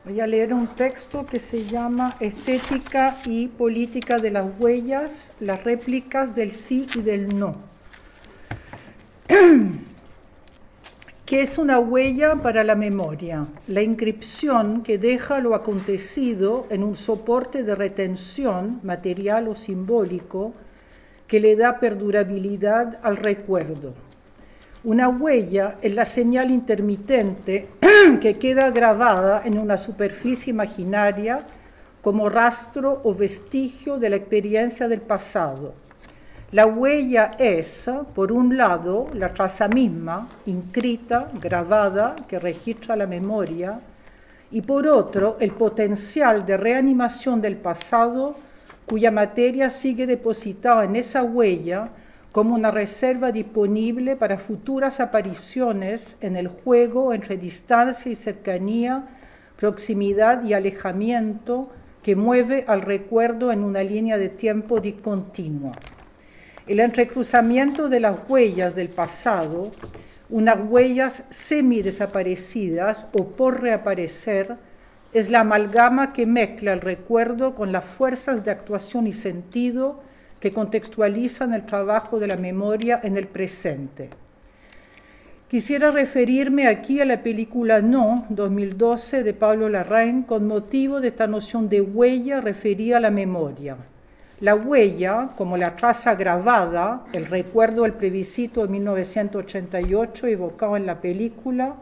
Voy a leer un texto que se llama Estética y política de las huellas, las réplicas del sí y del no. ¿Qué es una huella para la memoria? La inscripción que deja lo acontecido en un soporte de retención, material o simbólico, que le da perdurabilidad al recuerdo. Una huella es la señal intermitente que queda grabada en una superficie imaginaria como rastro o vestigio de la experiencia del pasado. La huella es, por un lado, la traza misma, inscrita, grabada, que registra la memoria, y por otro, el potencial de reanimación del pasado, cuya materia sigue depositada en esa huella como una reserva disponible para futuras apariciones en el juego entre distancia y cercanía, proximidad y alejamiento que mueve al recuerdo en una línea de tiempo discontinua. El entrecruzamiento de las huellas del pasado, unas huellas semidesaparecidas o por reaparecer, es la amalgama que mezcla el recuerdo con las fuerzas de actuación y sentido que contextualizan el trabajo de la memoria en el presente. Quisiera referirme aquí a la película No, 2012, de Pablo Larraín, con motivo de esta noción de huella referida a la memoria. La huella, como la traza grabada, el recuerdo del plebiscito de 1988 evocado en la película,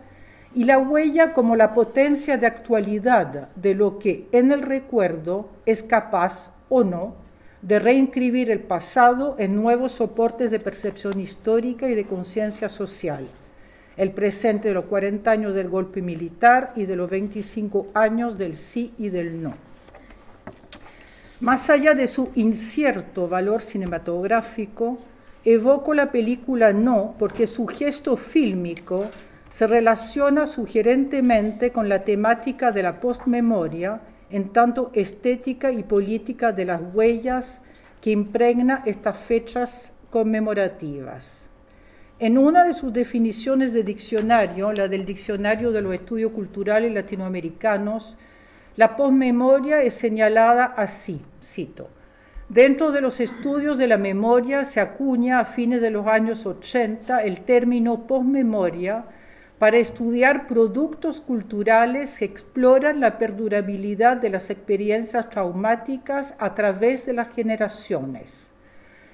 y la huella como la potencia de actualidad de lo que en el recuerdo es capaz o no de reinscribir el pasado en nuevos soportes de percepción histórica y de conciencia social. El presente de los 40 años del golpe militar y de los 25 años del sí y del no. Más allá de su incierto valor cinematográfico, evoco la película No porque su gesto fílmico se relaciona sugerentemente con la temática de la postmemoria, en tanto estética y política de las huellas que impregna estas fechas conmemorativas. En una de sus definiciones de diccionario, la del Diccionario de los Estudios Culturales Latinoamericanos, la posmemoria es señalada así, cito: dentro de los estudios de la memoria se acuña a fines de los años 80 el término posmemoria para estudiar productos culturales que exploran la perdurabilidad de las experiencias traumáticas a través de las generaciones.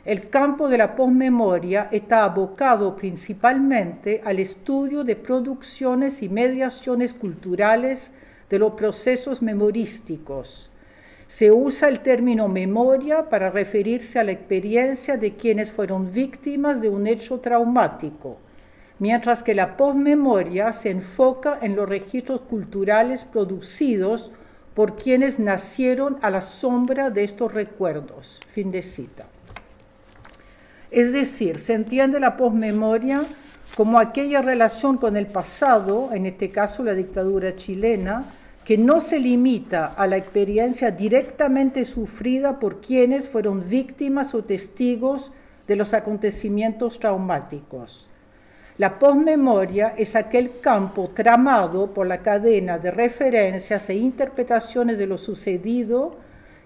El campo de la posmemoria está abocado principalmente al estudio de producciones y mediaciones culturales de los procesos memorísticos. Se usa el término memoria para referirse a la experiencia de quienes fueron víctimas de un hecho traumático, mientras que la posmemoria se enfoca en los registros culturales producidos por quienes nacieron a la sombra de estos recuerdos. Fin de cita. Es decir, se entiende la posmemoria como aquella relación con el pasado, en este caso la dictadura chilena, que no se limita a la experiencia directamente sufrida por quienes fueron víctimas o testigos de los acontecimientos traumáticos. La posmemoria es aquel campo tramado por la cadena de referencias e interpretaciones de lo sucedido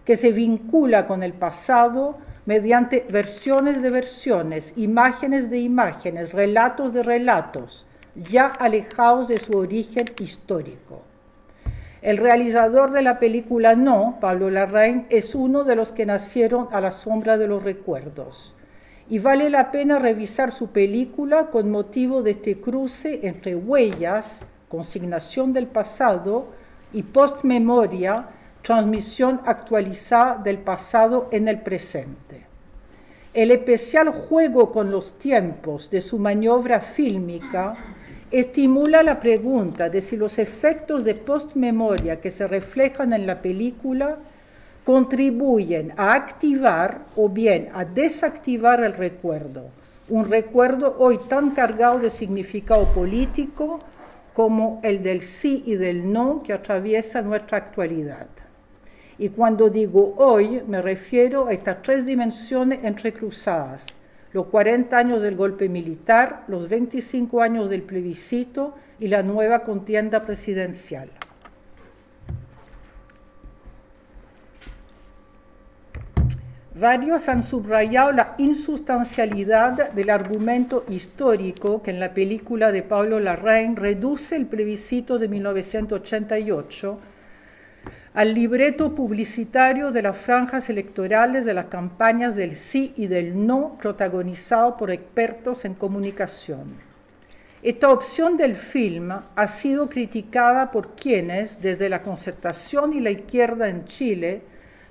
que se vincula con el pasado mediante versiones de versiones, imágenes de imágenes, relatos de relatos, ya alejados de su origen histórico. El realizador de la película No, Pablo Larraín, es uno de los que nacieron a la sombra de los recuerdos. Y vale la pena revisar su película con motivo de este cruce entre huellas, consignación del pasado, y postmemoria, transmisión actualizada del pasado en el presente. El especial juego con los tiempos de su maniobra fílmica estimula la pregunta de si los efectos de postmemoria que se reflejan en la película contribuyen a activar o bien a desactivar el recuerdo, un recuerdo hoy tan cargado de significado político como el del sí y del no que atraviesa nuestra actualidad. Y cuando digo hoy, me refiero a estas tres dimensiones entrecruzadas: los 40 años del golpe militar, los 25 años del plebiscito y la nueva contienda presidencial. Varios han subrayado la insustancialidad del argumento histórico que en la película de Pablo Larraín reduce el plebiscito de 1988 al libreto publicitario de las franjas electorales de las campañas del sí y del no protagonizado por expertos en comunicación. Esta opción del film ha sido criticada por quienes, desde la Concertación y la izquierda en Chile,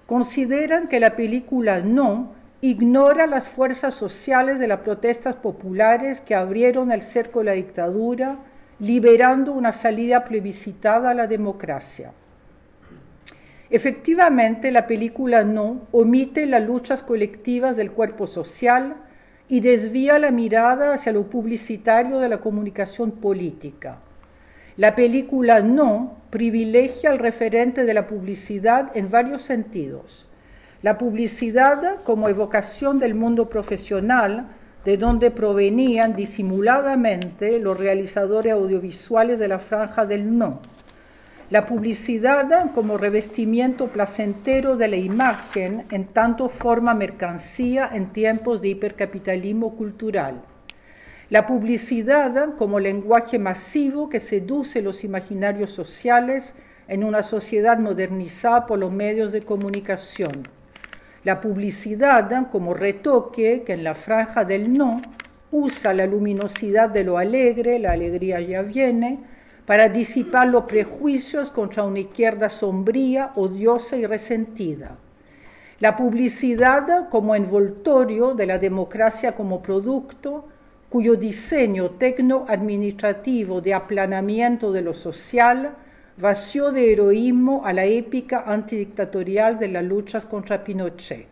consideran que la película No ignora las fuerzas sociales de las protestas populares que abrieron el cerco de la dictadura, liberando una salida plebiscitada a la democracia. Efectivamente, la película No omite las luchas colectivas del cuerpo social y desvía la mirada hacia lo publicitario de la comunicación política. La película No privilegia al referente de la publicidad en varios sentidos. La publicidad como evocación del mundo profesional, de donde provenían disimuladamente los realizadores audiovisuales de la franja del No. La publicidad como revestimiento placentero de la imagen, en tanto forma mercancía en tiempos de hipercapitalismo cultural. La publicidad como lenguaje masivo que seduce los imaginarios sociales en una sociedad modernizada por los medios de comunicación. La publicidad como retoque que en la franja del No usa la luminosidad de lo alegre, la alegría ya viene, para disipar los prejuicios contra una izquierda sombría, odiosa y resentida. La publicidad como envoltorio de la democracia como producto, cuyo diseño tecno-administrativo de aplanamiento de lo social vació de heroísmo a la épica antidictatorial de las luchas contra Pinochet.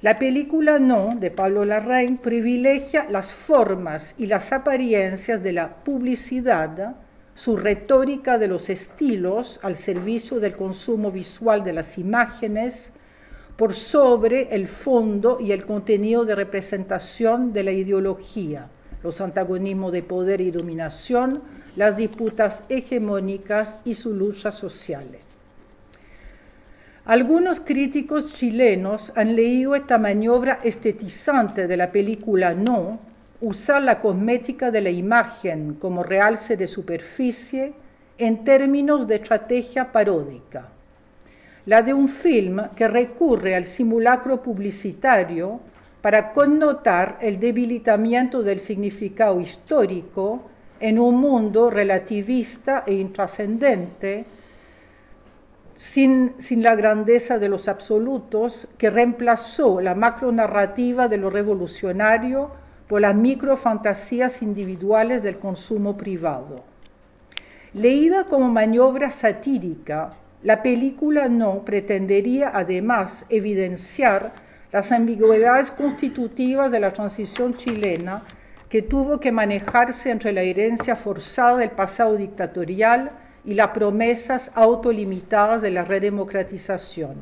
La película No, de Pablo Larraín, privilegia las formas y las apariencias de la publicidad, su retórica de los estilos al servicio del consumo visual de las imágenes, por sobre el fondo y el contenido de representación de la ideología, los antagonismos de poder y dominación, las disputas hegemónicas y sus luchas sociales. Algunos críticos chilenos han leído esta maniobra estetizante de la película No, usar la cosmética de la imagen como realce de superficie en términos de estrategia paródica. La de un film que recurre al simulacro publicitario para connotar el debilitamiento del significado histórico en un mundo relativista e intrascendente, sin la grandeza de los absolutos, que reemplazó la macronarrativa de lo revolucionario por las microfantasías individuales del consumo privado. Leída como maniobra satírica, la película No pretendería además evidenciar las ambigüedades constitutivas de la transición chilena que tuvo que manejarse entre la herencia forzada del pasado dictatorial y las promesas autolimitadas de la redemocratización.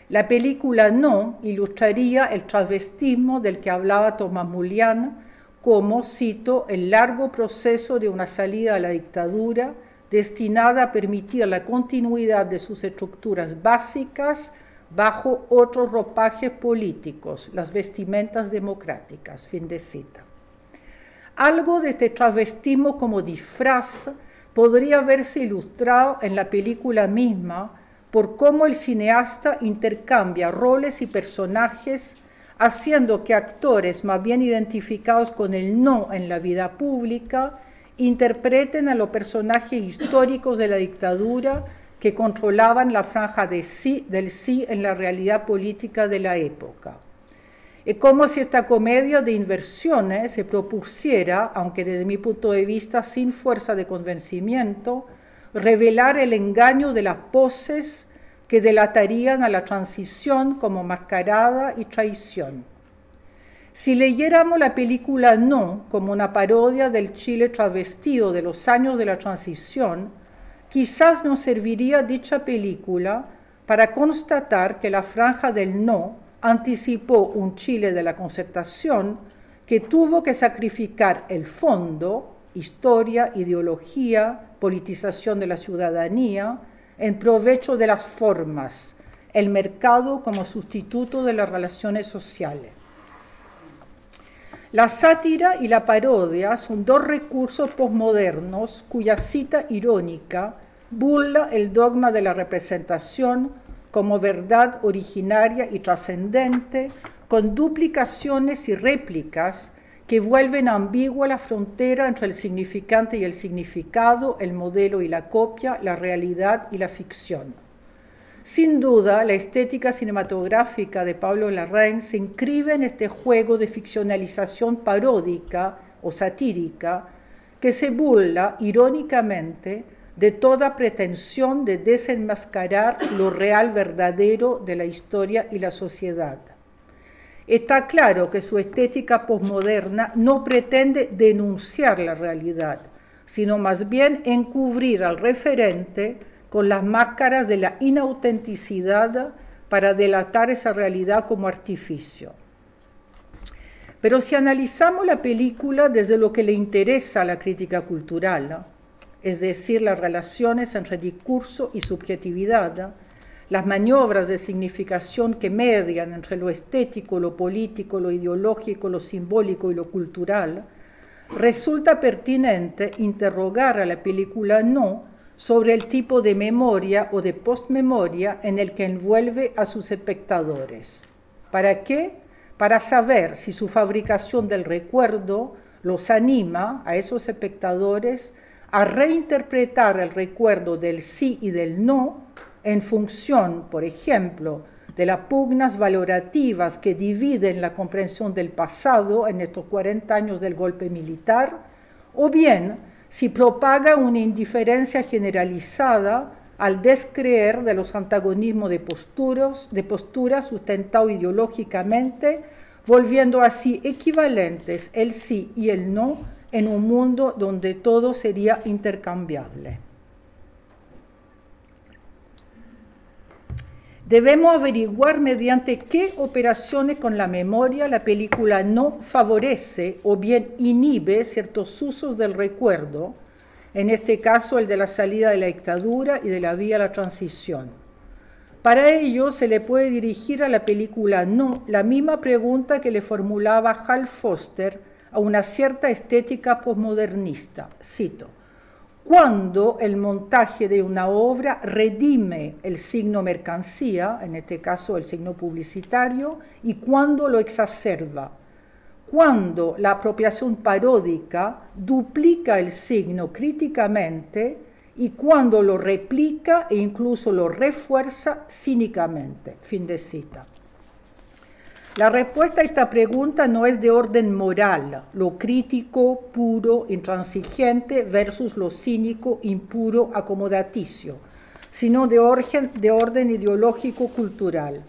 La película No ilustraría el travestismo del que hablaba Tomás Mulián como, cito, el largo proceso de una salida a la dictadura destinada a permitir la continuidad de sus estructuras básicas bajo otros ropajes políticos, las vestimentas democráticas, fin de cita. Algo de este travestismo como disfraz podría verse ilustrado en la película misma por cómo el cineasta intercambia roles y personajes, haciendo que actores más bien identificados con el no en la vida pública interpreten a los personajes históricos de la dictadura que controlaban la franja del sí en la realidad política de la época. Es como si esta comedia de inversiones se propusiera, aunque desde mi punto de vista sin fuerza de convencimiento, revelar el engaño de las poses que delatarían a la transición como mascarada y traición. Si leyéramos la película No como una parodia del Chile travestido de los años de la transición, quizás nos serviría dicha película para constatar que la franja del No anticipó un Chile de la Concertación que tuvo que sacrificar el fondo, historia, ideología, politización de la ciudadanía, en provecho de las formas, el mercado como sustituto de las relaciones sociales. La sátira y la parodia son dos recursos posmodernos cuya cita irónica burla el dogma de la representación como verdad originaria y trascendente, con duplicaciones y réplicas que vuelven ambigua la frontera entre el significante y el significado, el modelo y la copia, la realidad y la ficción. Sin duda, la estética cinematográfica de Pablo Larraín se inscribe en este juego de ficcionalización paródica o satírica que se burla irónicamente de toda pretensión de desenmascarar lo real verdadero de la historia y la sociedad. Está claro que su estética posmoderna no pretende denunciar la realidad, sino más bien encubrir al referente con las máscaras de la inautenticidad para delatar esa realidad como artificio. Pero si analizamos la película desde lo que le interesa a la crítica cultural, ¿no?, es decir, las relaciones entre discurso y subjetividad, las maniobras de significación que median entre lo estético, lo político, lo ideológico, lo simbólico y lo cultural, resulta pertinente interrogar a la película No sobre el tipo de memoria o de postmemoria en el que envuelve a sus espectadores. ¿Para qué? Para saber si su fabricación del recuerdo los anima a esos espectadores a reinterpretar el recuerdo del sí y del no en función, por ejemplo, de las pugnas valorativas que dividen la comprensión del pasado en estos 40 años del golpe militar, o bien si propaga una indiferencia generalizada al descreer de los antagonismos de posturas sustentados ideológicamente, volviendo así equivalentes el sí y el no en un mundo donde todo sería intercambiable. Debemos averiguar mediante qué operaciones con la memoria la película No favorece o bien inhibe ciertos usos del recuerdo, en este caso el de la salida de la dictadura y de la vía a la transición. Para ello se le puede dirigir a la película No la misma pregunta que le formulaba Hal Foster a una cierta estética posmodernista. Cito: ¿cuándo el montaje de una obra redime el signo mercancía, en este caso el signo publicitario, y cuándo lo exacerba? ¿Cuándo la apropiación paródica duplica el signo críticamente y cuándo lo replica e incluso lo refuerza cínicamente? Fin de cita. La respuesta a esta pregunta no es de orden moral, lo crítico, puro, intransigente versus lo cínico, impuro, acomodaticio, sino de orden ideológico cultural.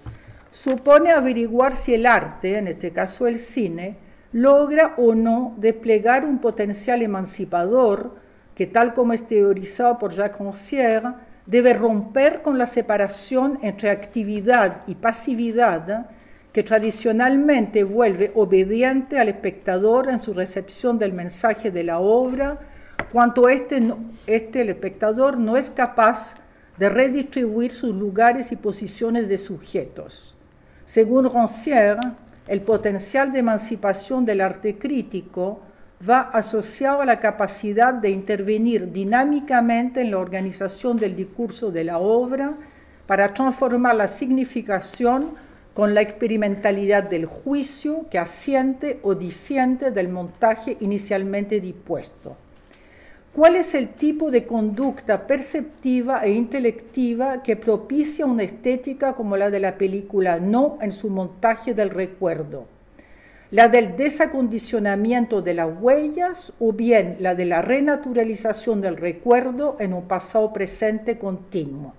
Supone averiguar si el arte, en este caso el cine, logra o no desplegar un potencial emancipador que, tal como es teorizado por Jacques Rancière, debe romper con la separación entre actividad y pasividad que tradicionalmente vuelve obediente al espectador en su recepción del mensaje de la obra, cuanto el espectador no es capaz de redistribuir sus lugares y posiciones de sujetos. Según Rancière, el potencial de emancipación del arte crítico va asociado a la capacidad de intervenir dinámicamente en la organización del discurso de la obra para transformar la significación con la experimentalidad del juicio que asiente o disiente del montaje inicialmente dispuesto. ¿Cuál es el tipo de conducta perceptiva e intelectiva que propicia una estética como la de la película No en su montaje del recuerdo? ¿La del desacondicionamiento de las huellas o bien la de la renaturalización del recuerdo en un pasado presente continuo?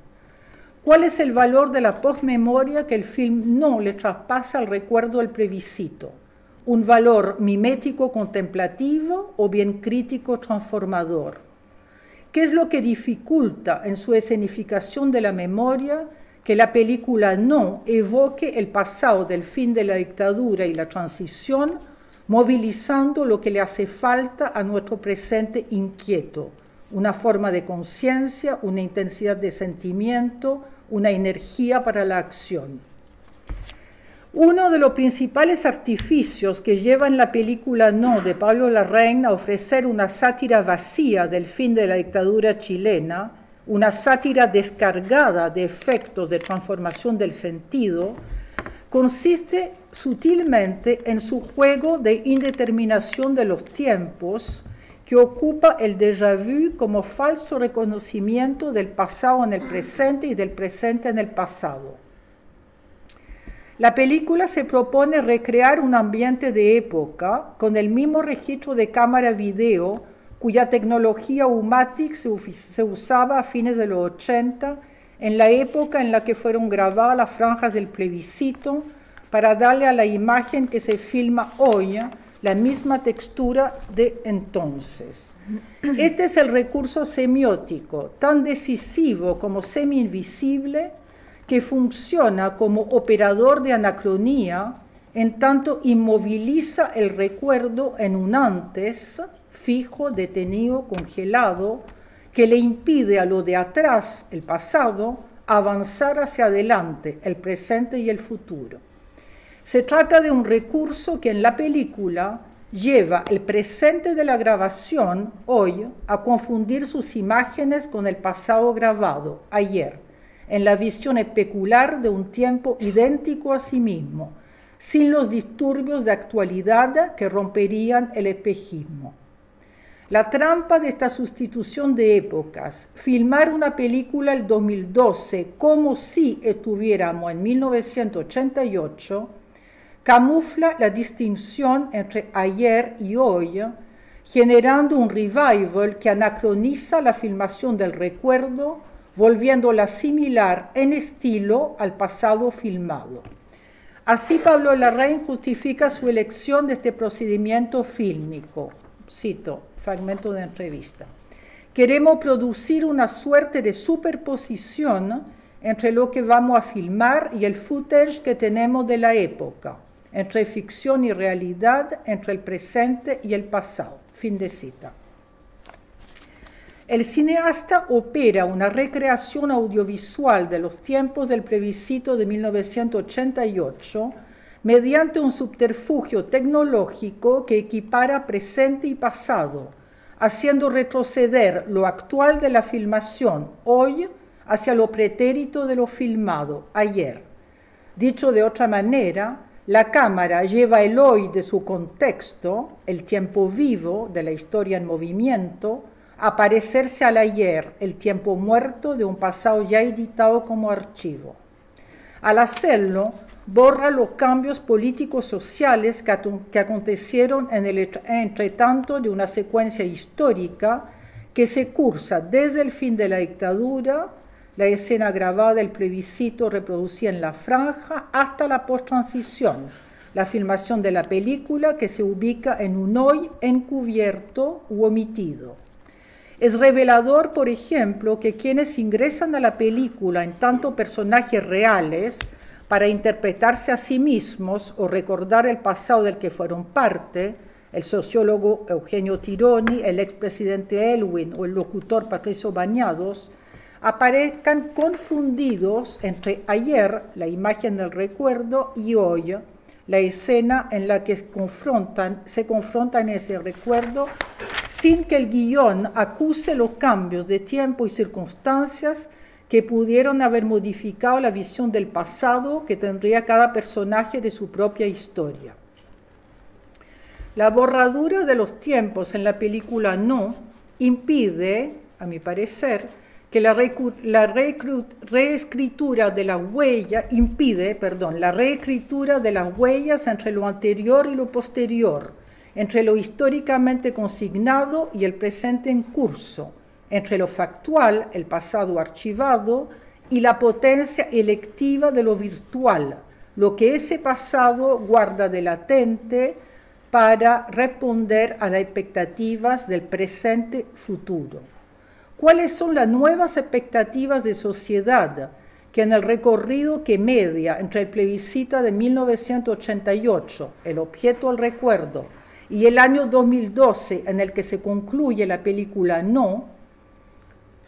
¿Cuál es el valor de la posmemoria que el film No le traspasa al recuerdo del plebiscito? ¿Un valor mimético contemplativo o bien crítico transformador? ¿Qué es lo que dificulta en su escenificación de la memoria que la película No evoque el pasado del fin de la dictadura y la transición, movilizando lo que le hace falta a nuestro presente inquieto? Una forma de conciencia, una intensidad de sentimiento, una energía para la acción. Uno de los principales artificios que lleva en la película No de Pablo Larraín a ofrecer una sátira vacía del fin de la dictadura chilena, una sátira descargada de efectos de transformación del sentido, consiste sutilmente en su juego de indeterminación de los tiempos, que ocupa el déjà vu como falso reconocimiento del pasado en el presente y del presente en el pasado. La película se propone recrear un ambiente de época con el mismo registro de cámara video cuya tecnología U-Matic se usaba a fines de los 80, en la época en la que fueron grabadas las franjas del plebiscito, para darle a la imagen que se filma hoy la misma textura de entonces. Este es el recurso semiótico, tan decisivo como semi-invisible, que funciona como operador de anacronía, en tanto inmoviliza el recuerdo en un antes, fijo, detenido, congelado, que le impide a lo de atrás, el pasado, avanzar hacia adelante, el presente y el futuro. Se trata de un recurso que en la película lleva el presente de la grabación, hoy, a confundir sus imágenes con el pasado grabado, ayer, en la visión especular de un tiempo idéntico a sí mismo, sin los disturbios de actualidad que romperían el espejismo. La trampa de esta sustitución de épocas, filmar una película el 2012 como si estuviéramos en 1988, camufla la distinción entre ayer y hoy, generando un revival que anacroniza la filmación del recuerdo, volviéndola similar en estilo al pasado filmado. Así Pablo Larraín justifica su elección de este procedimiento fílmico. Cito, fragmento de entrevista. Queremos producir una suerte de superposición entre lo que vamos a filmar y el footage que tenemos de la época, entre ficción y realidad, entre el presente y el pasado. Fin de cita. El cineasta opera una recreación audiovisual de los tiempos del plebiscito de 1988 mediante un subterfugio tecnológico que equipara presente y pasado, haciendo retroceder lo actual de la filmación hoy hacia lo pretérito de lo filmado ayer. Dicho de otra manera, la cámara lleva el hoy de su contexto, el tiempo vivo de la historia en movimiento, a parecerse al ayer, el tiempo muerto de un pasado ya editado como archivo. Al hacerlo, borra los cambios políticos sociales que acontecieron en el entretanto de una secuencia histórica que se cursa desde el fin de la dictadura, la escena grabada del plebiscito reproducida en la franja, hasta la posttransición, la filmación de la película que se ubica en un hoy encubierto u omitido. Es revelador, por ejemplo, que quienes ingresan a la película en tanto personajes reales para interpretarse a sí mismos o recordar el pasado del que fueron parte, el sociólogo Eugenio Tironi, el expresidente Elwin o el locutor Patricio Bañados, aparezcan confundidos entre ayer, la imagen del recuerdo, y hoy, la escena en la que se confrontan ese recuerdo, sin que el guión acuse los cambios de tiempo y circunstancias que pudieron haber modificado la visión del pasado que tendría cada personaje de su propia historia. La borradura de los tiempos en la película No impide, a mi parecer, que la reescritura de las huellas entre lo anterior y lo posterior, entre lo históricamente consignado y el presente en curso, entre lo factual, el pasado archivado, y la potencia electiva de lo virtual, lo que ese pasado guarda de latente para responder a las expectativas del presente futuro. ¿Cuáles son las nuevas expectativas de sociedad que en el recorrido que media entre el plebiscito de 1988, el objeto al recuerdo, y el año 2012 en el que se concluye la película No,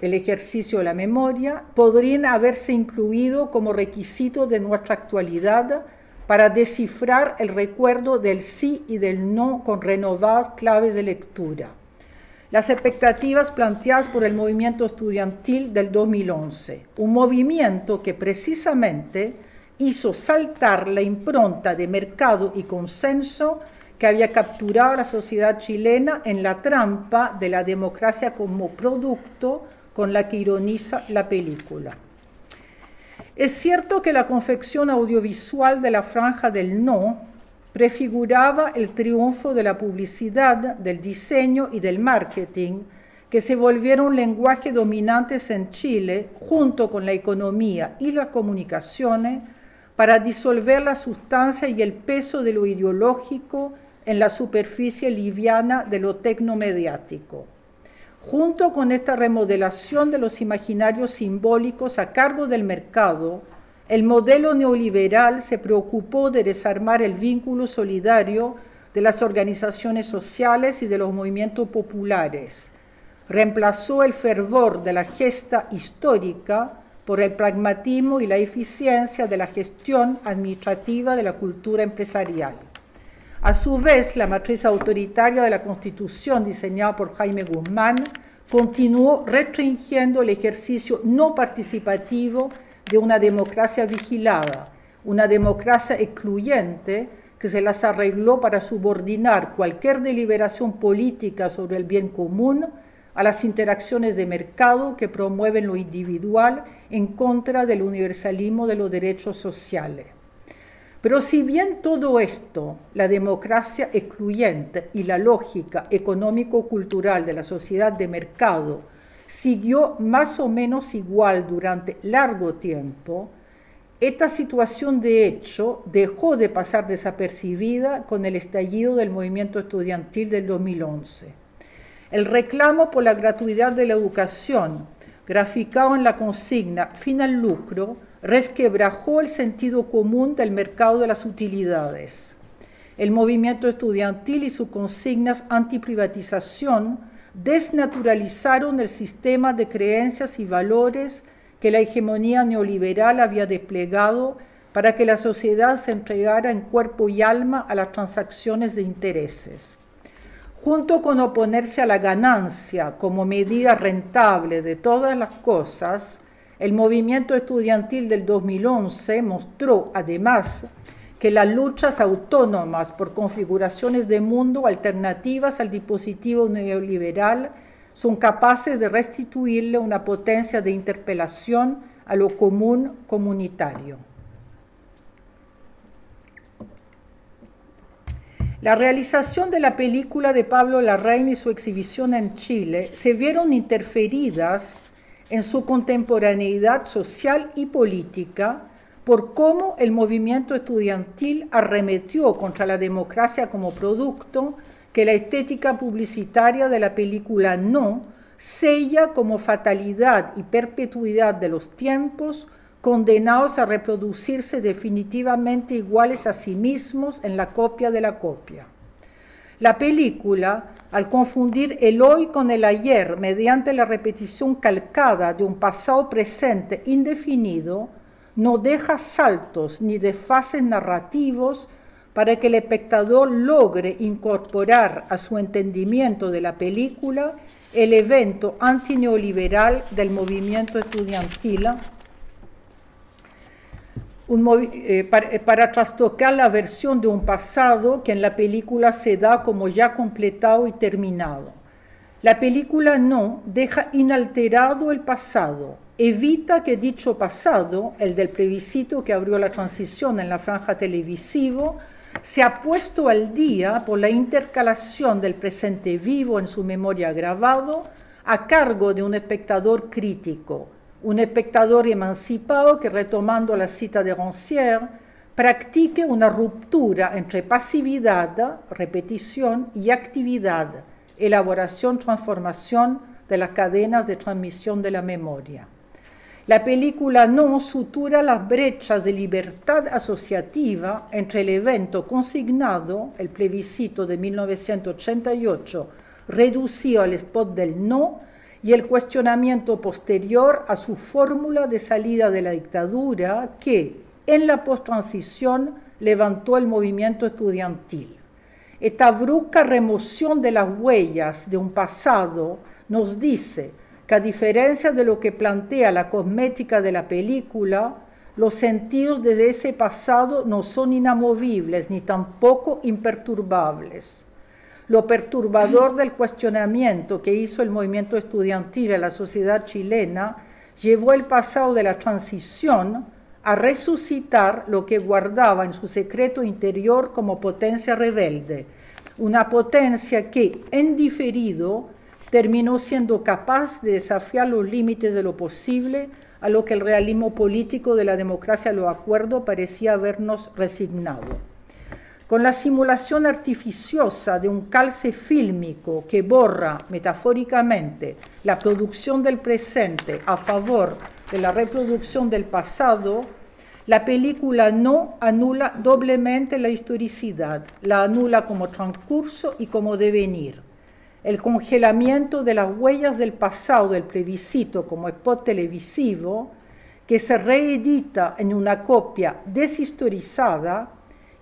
el ejercicio de la memoria, podrían haberse incluido como requisito de nuestra actualidad para descifrar el recuerdo del sí y del no con renovadas claves de lectura. Las expectativas planteadas por el movimiento estudiantil del 2011, un movimiento que precisamente hizo saltar la impronta de mercado y consenso que había capturado a la sociedad chilena en la trampa de la democracia como producto con la que ironiza la película. Es cierto que la confección audiovisual de la Franja del No prefiguraba el triunfo de la publicidad, del diseño y del marketing, que se volvieron lenguajes dominantes en Chile, junto con la economía y las comunicaciones, para disolver la sustancia y el peso de lo ideológico en la superficie liviana de lo tecnomediático. Junto con esta remodelación de los imaginarios simbólicos a cargo del mercado, el modelo neoliberal se preocupó de desarmar el vínculo solidario de las organizaciones sociales y de los movimientos populares. Reemplazó el fervor de la gesta histórica por el pragmatismo y la eficiencia de la gestión administrativa de la cultura empresarial. A su vez, la matriz autoritaria de la Constitución diseñada por Jaime Guzmán continuó restringiendo el ejercicio no participativo de una democracia vigilada, una democracia excluyente que se las arregló para subordinar cualquier deliberación política sobre el bien común a las interacciones de mercado que promueven lo individual en contra del universalismo de los derechos sociales. Pero si bien todo esto, la democracia excluyente y la lógica económico-cultural de la sociedad de mercado, siguió más o menos igual durante largo tiempo, esta situación de hecho dejó de pasar desapercibida con el estallido del movimiento estudiantil del 2011. El reclamo por la gratuidad de la educación, graficado en la consigna fin al lucro, resquebrajó el sentido común del mercado de las utilidades. El movimiento estudiantil y sus consignas antiprivatización desnaturalizaron el sistema de creencias y valores que la hegemonía neoliberal había desplegado para que la sociedad se entregara en cuerpo y alma a las transacciones de intereses. Junto con oponerse a la ganancia como medida rentable de todas las cosas, el movimiento estudiantil del 2011 mostró, además, que las luchas autónomas por configuraciones de mundo alternativas al dispositivo neoliberal son capaces de restituirle una potencia de interpelación a lo común comunitario. La realización de la película de Pablo Larraín y su exhibición en Chile se vieron interferidas en su contemporaneidad social y política por cómo el movimiento estudiantil arremetió contra la democracia como producto que la estética publicitaria de la película No sella como fatalidad y perpetuidad de los tiempos condenados a reproducirse definitivamente iguales a sí mismos en la copia de la copia. La película, al confundir el hoy con el ayer mediante la repetición calcada de un pasado presente indefinido, no deja saltos ni desfases narrativos para que el espectador logre incorporar a su entendimiento de la película el evento antineoliberal del movimiento estudiantil, para trastocar la versión de un pasado que en la película se da como ya completado y terminado. La película No deja inalterado el pasado, evita que dicho pasado, el del plebiscito que abrió la transición en la franja televisiva, sea puesto al día por la intercalación del presente vivo en su memoria grabado a cargo de un espectador crítico, un espectador emancipado que, retomando la cita de Rancière, practique una ruptura entre pasividad, repetición, y actividad, elaboración, transformación de las cadenas de transmisión de la memoria. La película No sutura las brechas de libertad asociativa entre el evento consignado, el plebiscito de 1988, reducido al spot del No, y el cuestionamiento posterior a su fórmula de salida de la dictadura que, en la posttransición, levantó el movimiento estudiantil. Esta brusca remoción de las huellas de un pasado nos dice que, a diferencia de lo que plantea la cosmética de la película, los sentidos de ese pasado no son inamovibles ni tampoco imperturbables. Lo perturbador del cuestionamiento que hizo el movimiento estudiantil a la sociedad chilena llevó el pasado de la transición a resucitar lo que guardaba en su secreto interior como potencia rebelde, una potencia que, en diferido, terminó siendo capaz de desafiar los límites de lo posible a lo que el realismo político de la democracia a lo acuerdo parecía habernos resignado. Con la simulación artificiosa de un calce fílmico que borra metafóricamente la producción del presente a favor de la reproducción del pasado, la película no anula doblemente la historicidad, la anula como transcurso y como devenir. El congelamiento de las huellas del pasado del plebiscito como spot televisivo, que se reedita en una copia deshistorizada,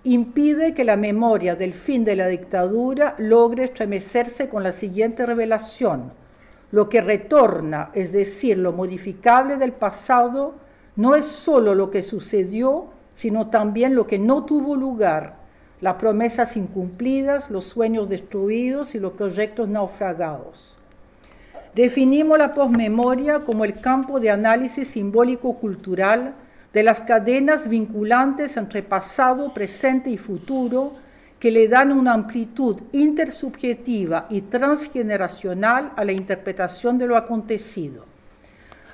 impide que la memoria del fin de la dictadura logre estremecerse con la siguiente revelación. Lo que retorna, es decir, lo modificable del pasado, no es solo lo que sucedió, sino también lo que no tuvo lugar, las promesas incumplidas, los sueños destruidos y los proyectos naufragados. Definimos la posmemoria como el campo de análisis simbólico-cultural de las cadenas vinculantes entre pasado, presente y futuro que le dan una amplitud intersubjetiva y transgeneracional a la interpretación de lo acontecido.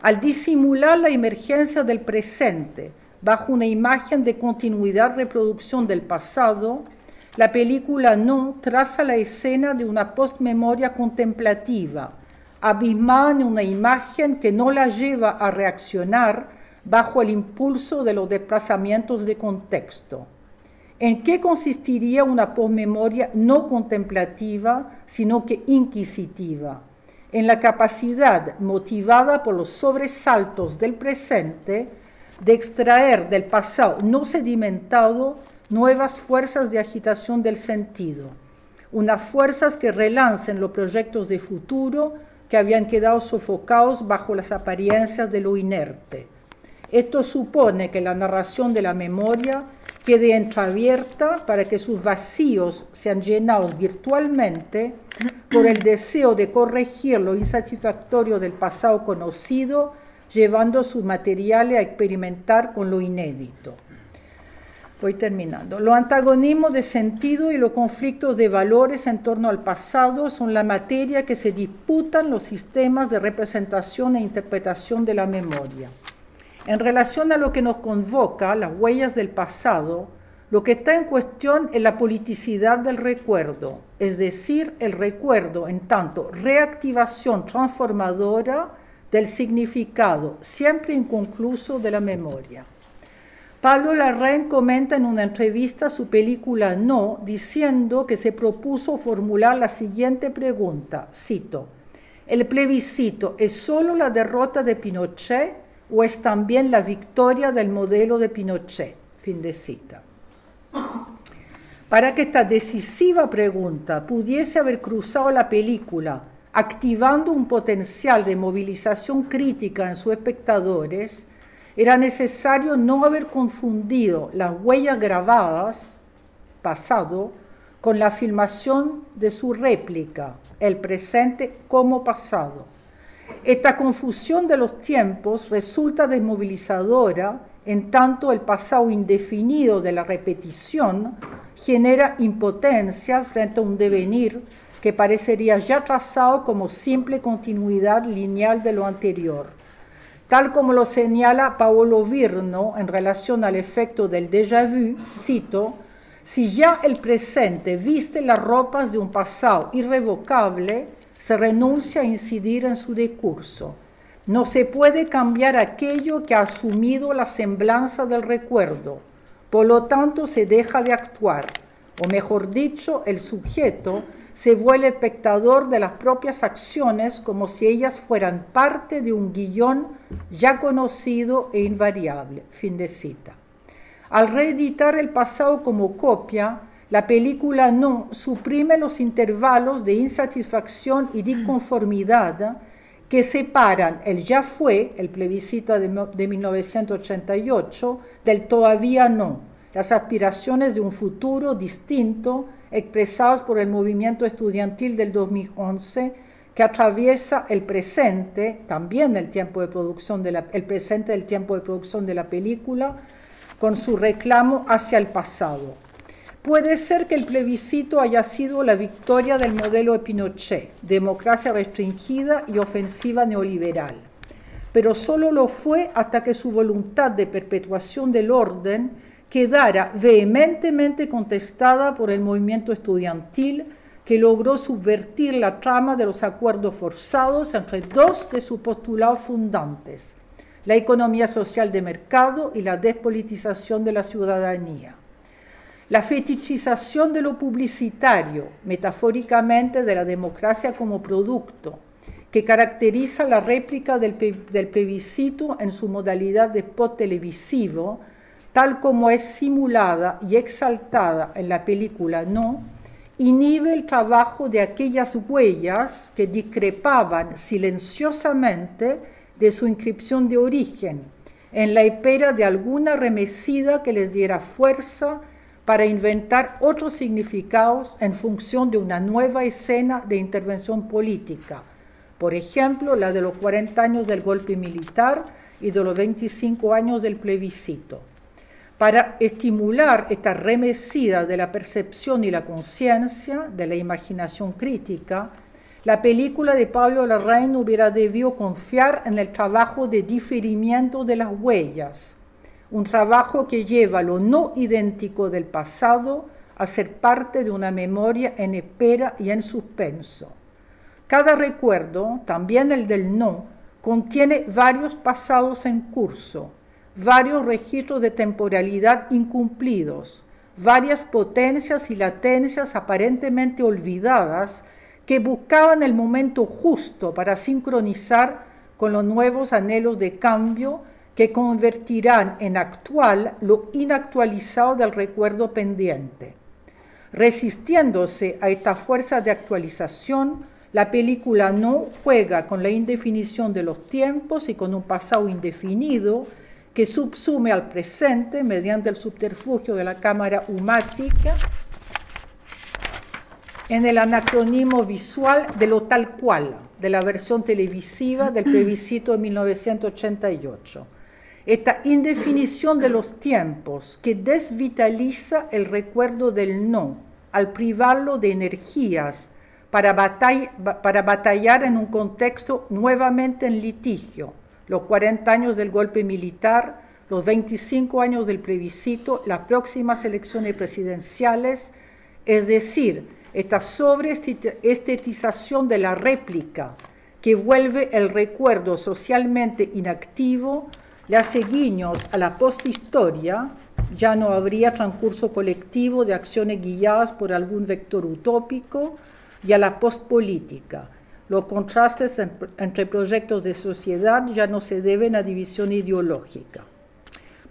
Al disimular la emergencia del presente bajo una imagen de continuidad-reproducción del pasado, la película No traza la escena de una postmemoria contemplativa, abismada en una imagen que no la lleva a reaccionar bajo el impulso de los desplazamientos de contexto. ¿En qué consistiría una posmemoria no contemplativa, sino que inquisitiva? En la capacidad, motivada por los sobresaltos del presente, de extraer del pasado no sedimentado nuevas fuerzas de agitación del sentido, unas fuerzas que relancen los proyectos de futuro que habían quedado sofocados bajo las apariencias de lo inerte. Esto supone que la narración de la memoria quede entreabierta para que sus vacíos sean llenados virtualmente por el deseo de corregir lo insatisfactorio del pasado conocido, llevando sus materiales a experimentar con lo inédito. Voy terminando. Los antagonismos de sentido y los conflictos de valores en torno al pasado son la materia que se disputan los sistemas de representación e interpretación de la memoria. En relación a lo que nos convoca, las huellas del pasado, lo que está en cuestión es la politicidad del recuerdo, es decir, el recuerdo en tanto reactivación transformadora del significado siempre inconcluso de la memoria. Pablo Larraín comenta en una entrevista su película No, diciendo que se propuso formular la siguiente pregunta, cito, ¿el plebiscito es solo la derrota de Pinochet o es también la victoria del modelo de Pinochet? Fin de cita. Para que esta decisiva pregunta pudiese haber cruzado la película, activando un potencial de movilización crítica en sus espectadores, era necesario no haber confundido las huellas grabadas, pasado, con la filmación de su réplica, el presente como pasado. Esta confusión de los tiempos resulta desmovilizadora, en tanto el pasado indefinido de la repetición genera impotencia frente a un devenir que parecería ya trazado como simple continuidad lineal de lo anterior. Tal como lo señala Paolo Virno en relación al efecto del déjà vu, cito, si ya el presente viste las ropas de un pasado irrevocable, se renuncia a incidir en su decurso. No se puede cambiar aquello que ha asumido la semblanza del recuerdo, por lo tanto se deja de actuar, o mejor dicho, el sujeto se vuelve espectador de las propias acciones como si ellas fueran parte de un guión ya conocido e invariable. Fin de cita. Al reeditar el pasado como copia, la película No suprime los intervalos de insatisfacción y disconformidad que separan el ya fue, el plebiscito de 1988, del todavía no, las aspiraciones de un futuro distinto expresadas por el movimiento estudiantil del 2011 que atraviesa el presente, también el tiempo de producción el presente del tiempo de producción de la película, con su reclamo hacia el pasado. Puede ser que el plebiscito haya sido la victoria del modelo de Pinochet, democracia restringida y ofensiva neoliberal, pero solo lo fue hasta que su voluntad de perpetuación del orden quedara vehementemente contestada por el movimiento estudiantil que logró subvertir la trama de los acuerdos forzados entre dos de sus postulados fundantes, la economía social de mercado y la despolitización de la ciudadanía. La fetichización de lo publicitario, metafóricamente de la democracia como producto, que caracteriza la réplica del plebiscito en su modalidad de spot televisivo, tal como es simulada y exaltada en la película No, inhibe el trabajo de aquellas huellas que discrepaban silenciosamente de su inscripción de origen, en la espera de alguna remecida que les diera fuerza para inventar otros significados en función de una nueva escena de intervención política, por ejemplo, la de los 40 años del golpe militar y de los 25 años del plebiscito. Para estimular esta remecida de la percepción y la conciencia, de la imaginación crítica, la película de Pablo Larraín hubiera debido confiar en el trabajo de diferimiento de las huellas, un trabajo que lleva lo no idéntico del pasado a ser parte de una memoria en espera y en suspenso. Cada recuerdo, también el del no, contiene varios pasados en curso, varios registros de temporalidad incumplidos, varias potencias y latencias aparentemente olvidadas que buscaban el momento justo para sincronizar con los nuevos anhelos de cambio que convertirán en actual lo inactualizado del recuerdo pendiente. Resistiéndose a esta fuerza de actualización, la película No juega con la indefinición de los tiempos y con un pasado indefinido que subsume al presente mediante el subterfugio de la cámara umática en el anacronismo visual de lo tal cual, de la versión televisiva del plebiscito de 1988. Esta indefinición de los tiempos que desvitaliza el recuerdo del no, al privarlo de energías para batallar en un contexto nuevamente en litigio, los 40 años del golpe militar, los 25 años del plebiscito, las próximas elecciones presidenciales, es decir, esta sobreestetización de la réplica que vuelve el recuerdo socialmente inactivo, le hace guiños a la posthistoria, ya no habría transcurso colectivo de acciones guiadas por algún vector utópico, y a la postpolítica. Los contrastes entre proyectos de sociedad ya no se deben a división ideológica.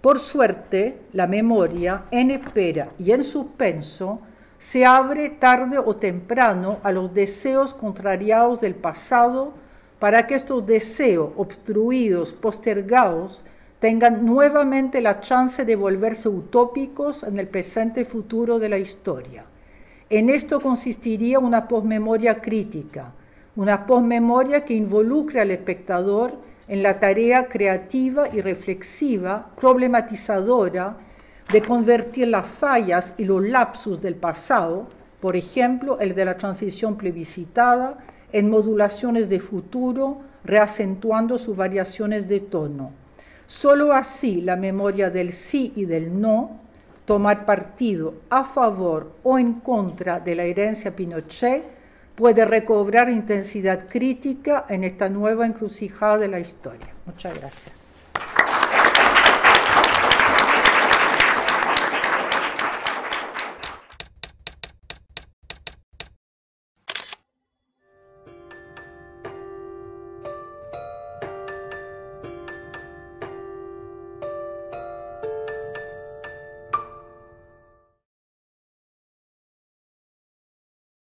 Por suerte, la memoria, en espera y en suspenso, se abre tarde o temprano a los deseos contrariados del pasado para que estos deseos obstruidos, postergados, tengan nuevamente la chance de volverse utópicos en el presente futuro de la historia. En esto consistiría una posmemoria crítica, una posmemoria que involucre al espectador en la tarea creativa y reflexiva, problematizadora, de convertir las fallas y los lapsus del pasado, por ejemplo, el de la transición plebiscitada, en modulaciones de futuro, reacentuando sus variaciones de tono. Solo así la memoria del sí y del no, tomar partido a favor o en contra de la herencia Pinochet, puede recobrar intensidad crítica en esta nueva encrucijada de la historia. Muchas gracias.